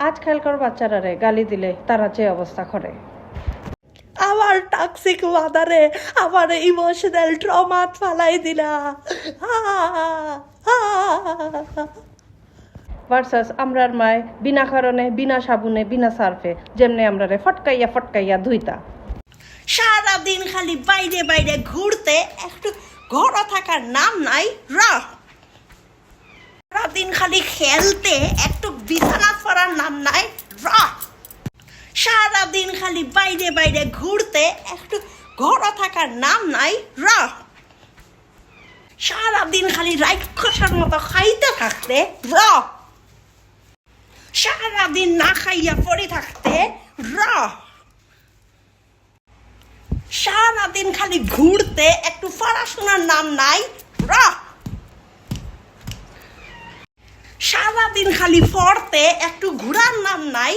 আজকালকার বাচ্চারা রে গালি দিলে তারা যে অবস্থা করে। আমার টক্সিক মাদারে আমার ইমোশনাল ট্রমা ফালাই দিলা। ভার্সাস আমরার মায় বিনা কারণে বিনা সাবুনে বিনা সার্ফে যেমনি আমরা রে ফটকাইয়া ফটকাইয়া ধুইতা। সারাদিন খালি বাইরে বাইরে ঘুরতে, একটু ঘরে থাকার নাম নাই। সারাদিন খালি খেলতে, একটু বিছানা পড়ার নাম নাই। সারাদিন খালি বাইরে বাইরে ঘুরতে, একটু ঘরে থাকার নাম নাই। সারাদিন খালি রাক্ষসের মতো খাইতে থাকতে। সারাদিন না খাইয়া পড়ে থাকতে। সারাদিন খালি ঘুরতে, একটু পড়াশোনার নাম নাই। সারাদিন খালি পড়তে, একটু ঘোরার নাম নাই।